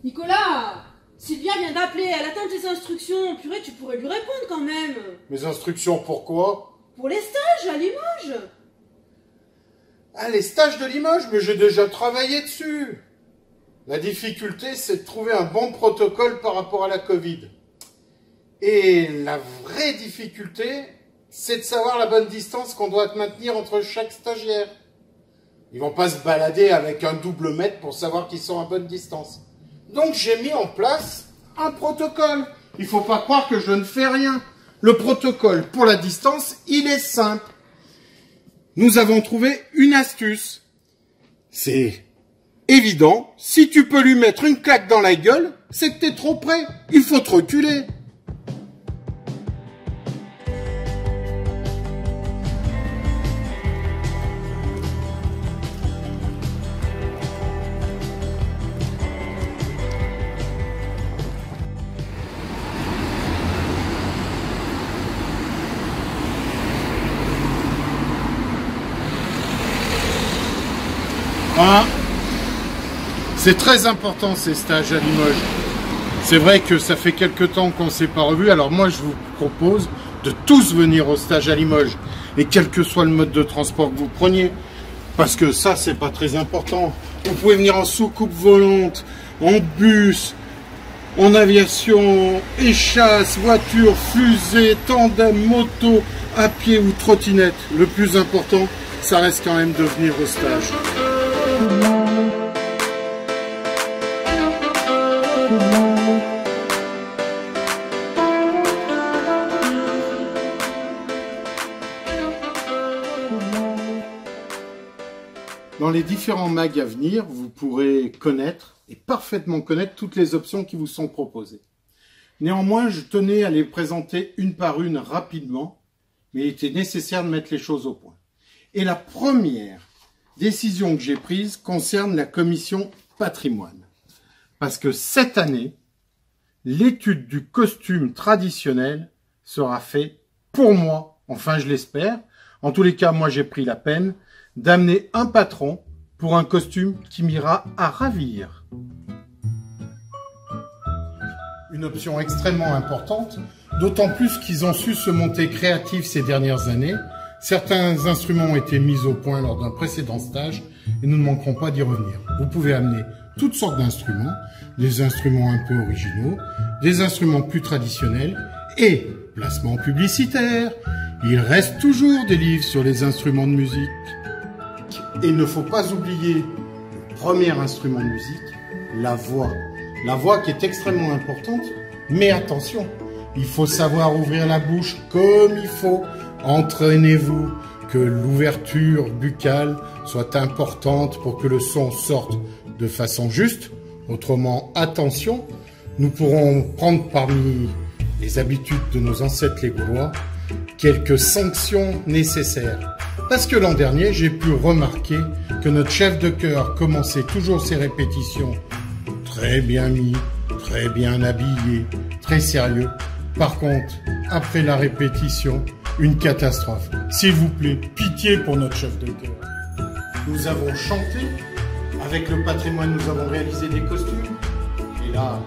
Nicolas, Sylvia vient d'appeler, elle attend tes instructions. Purée, tu pourrais lui répondre quand même. Mes instructions, pourquoi? Pour les stages à Limoges. Ah, les stages de Limoges, mais j'ai déjà travaillé dessus. La difficulté, c'est de trouver un bon protocole par rapport à la Covid. Et la vraie difficulté, c'est de savoir la bonne distance qu'on doit maintenir entre chaque stagiaire. Ils vont pas se balader avec un double mètre pour savoir qu'ils sont à bonne distance. Donc j'ai mis en place un protocole. Il faut pas croire que je ne fais rien. Le protocole pour la distance, il est simple. Nous avons trouvé une astuce. C'est évident, si tu peux lui mettre une claque dans la gueule, c'est que t'es trop près. Il faut te reculer. Ah, c'est très important ces stages à Limoges. C'est vrai que ça fait quelque temps qu'on ne s'est pas revus, alors moi je vous propose de tous venir au stage à Limoges. Et quel que soit le mode de transport que vous preniez, parce que ça c'est pas très important. Vous pouvez venir en soucoupe volante, en bus, en aviation, échasse, voiture, fusée, tandem, moto, à pied ou trottinette. Le plus important, ça reste quand même de venir au stage. Dans les différents mags à venir, vous pourrez connaître et parfaitement connaître toutes les options qui vous sont proposées. Néanmoins, je tenais à les présenter une par une rapidement, mais il était nécessaire de mettre les choses au point. Et la première décision que j'ai prise concerne la commission patrimoine. Parce que cette année, l'étude du costume traditionnel sera faite pour moi, enfin je l'espère, En tous les cas, moi j'ai pris la peine d'amener un patron pour un costume qui m'ira à ravir. Une option extrêmement importante, d'autant plus qu'ils ont su se monter créatifs ces dernières années. Certains instruments ont été mis au point lors d'un précédent stage et nous ne manquerons pas d'y revenir. Vous pouvez amener toutes sortes d'instruments, des instruments un peu originaux, des instruments plus traditionnels et, placement publicitaire, il reste toujours des livres sur les instruments de musique. Et il ne faut pas oublier le premier instrument de musique, la voix. La voix qui est extrêmement importante, mais attention, il faut savoir ouvrir la bouche comme il faut. Entraînez-vous, que l'ouverture buccale soit importante pour que le son sorte de façon juste. Autrement, attention, nous pourrons prendre parmi les habitudes de nos ancêtres les Gaulois quelques sanctions nécessaires. Parce que l'an dernier, j'ai pu remarquer que notre chef de chœur commençait toujours ses répétitions très bien mis, très bien habillé, très sérieux. Par contre, après la répétition, une catastrophe. S'il vous plaît, pitié pour notre chef de chœur. Nous avons chanté, avec le patrimoine, nous avons réalisé des costumes. Et là,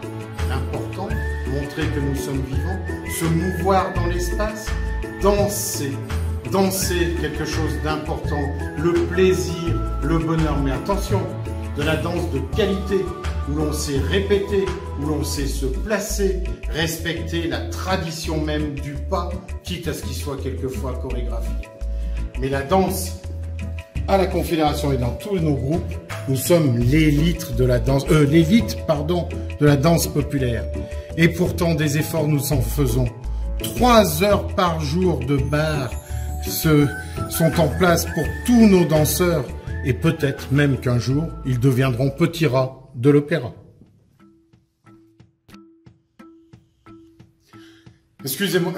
l'important, montrer que nous sommes vivants, se mouvoir dans l'espace, danser. Danser, quelque chose d'important, le plaisir, le bonheur. Mais attention, de la danse de qualité, où l'on sait répéter, où l'on sait se placer, respecter la tradition même du pas, quitte à ce qu'il soit quelquefois chorégraphié. Mais la danse, à la Confédération et dans tous nos groupes, nous sommes l'élite de la danse, de la danse populaire. Et pourtant, des efforts nous en faisons. 3 heures par jour de bar sont en place pour tous nos danseurs. Et peut-être même qu'un jour, ils deviendront petits rats de l'opéra. Excusez-moi,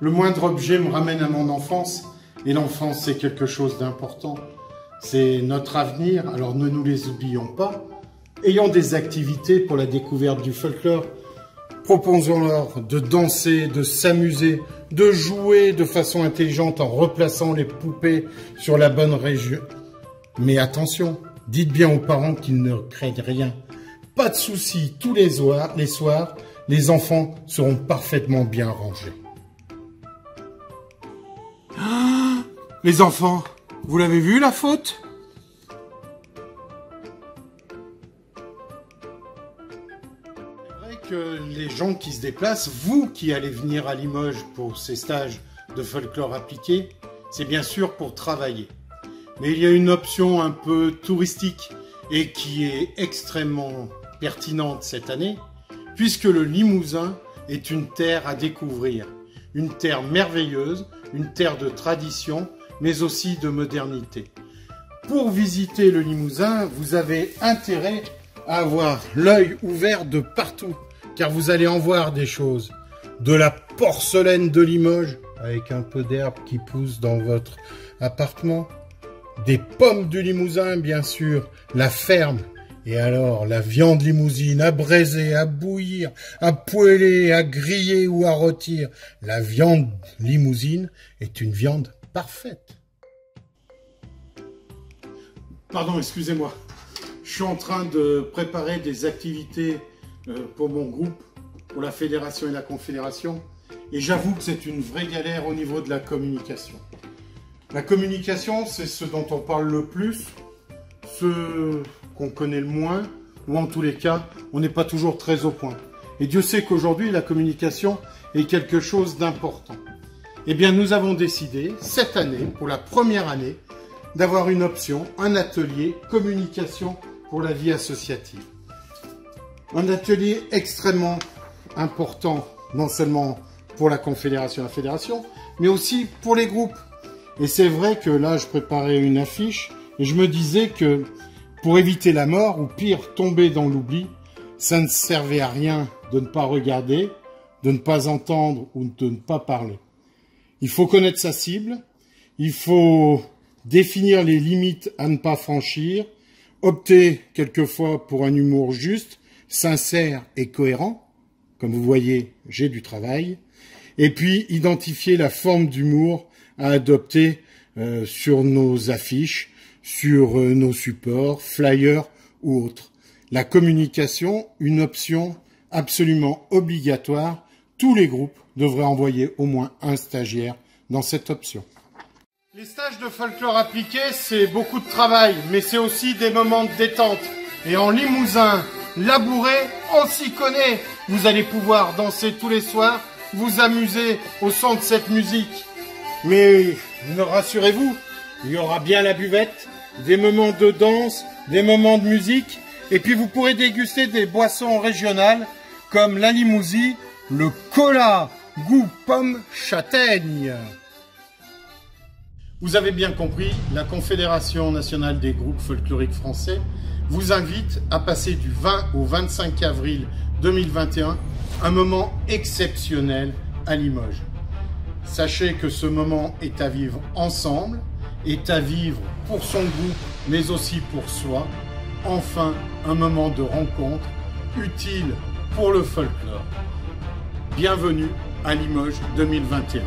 le moindre objet me ramène à mon enfance. Et l'enfance, c'est quelque chose d'important. C'est notre avenir, alors ne nous les oublions pas. Ayons des activités pour la découverte du folklore. Proposons-leur de danser, de s'amuser, de jouer de façon intelligente en replaçant les poupées sur la bonne région. Mais attention, dites bien aux parents qu'ils ne craignent rien. Pas de soucis, tous les soirs, les enfants seront parfaitement bien rangés. Ah, les enfants, vous l'avez vu la faute ? Que les gens qui se déplacent, vous qui allez venir à Limoges pour ces stages de folklore appliqué, c'est bien sûr pour travailler. Mais il y a une option un peu touristique et qui est extrêmement pertinente cette année, puisque le Limousin est une terre à découvrir, une terre merveilleuse, une terre de tradition, mais aussi de modernité. Pour visiter le Limousin, vous avez intérêt à avoir l'œil ouvert de partout. Car vous allez en voir des choses. De la porcelaine de Limoges, avec un peu d'herbe qui pousse dans votre appartement. Des pommes du Limousin, bien sûr. La ferme. Et alors, la viande limousine à braiser, à bouillir, à poêler, à griller ou à rôtir. La viande limousine est une viande parfaite. Pardon, excusez-moi. Je suis en train de préparer des activités pour mon groupe, pour la fédération et la confédération. Et j'avoue que c'est une vraie galère au niveau de la communication. La communication, c'est ce dont on parle le plus, ce qu'on connaît le moins, ou en tous les cas, on n'est pas toujours très au point. Et Dieu sait qu'aujourd'hui, la communication est quelque chose d'important. Eh bien, nous avons décidé, cette année, pour la première année, d'avoir une option, un atelier communication pour la vie associative. Un atelier extrêmement important, non seulement pour la confédération et la fédération, mais aussi pour les groupes. Et c'est vrai que là, je préparais une affiche et je me disais que pour éviter la mort, ou pire, tomber dans l'oubli, ça ne servait à rien de ne pas regarder, de ne pas entendre ou de ne pas parler. Il faut connaître sa cible, il faut définir les limites à ne pas franchir, opter quelquefois pour un humour juste, sincère et cohérent. Comme vous voyez, j'ai du travail. Et puis, identifier la forme d'humour à adopter sur nos affiches, sur nos supports, flyers ou autres. La communication, une option absolument obligatoire. Tous les groupes devraient envoyer au moins un stagiaire dans cette option. Les stages de folklore appliqué, c'est beaucoup de travail, mais c'est aussi des moments de détente. Et en Limousin, labouré, on s'y connaît. Vous allez pouvoir danser tous les soirs, vous amuser au son de cette musique. Mais rassurez-vous, il y aura bien la buvette, des moments de danse, des moments de musique, et puis vous pourrez déguster des boissons régionales comme la Limousie, le cola, goût pomme châtaigne. Vous avez bien compris, la Confédération nationale des groupes folkloriques français vous invite à passer du 20 au 25 avril 2021 un moment exceptionnel à Limoges. Sachez que ce moment est à vivre ensemble, est à vivre pour son groupe, mais aussi pour soi. Enfin, un moment de rencontre utile pour le folklore. Bienvenue à Limoges 2021.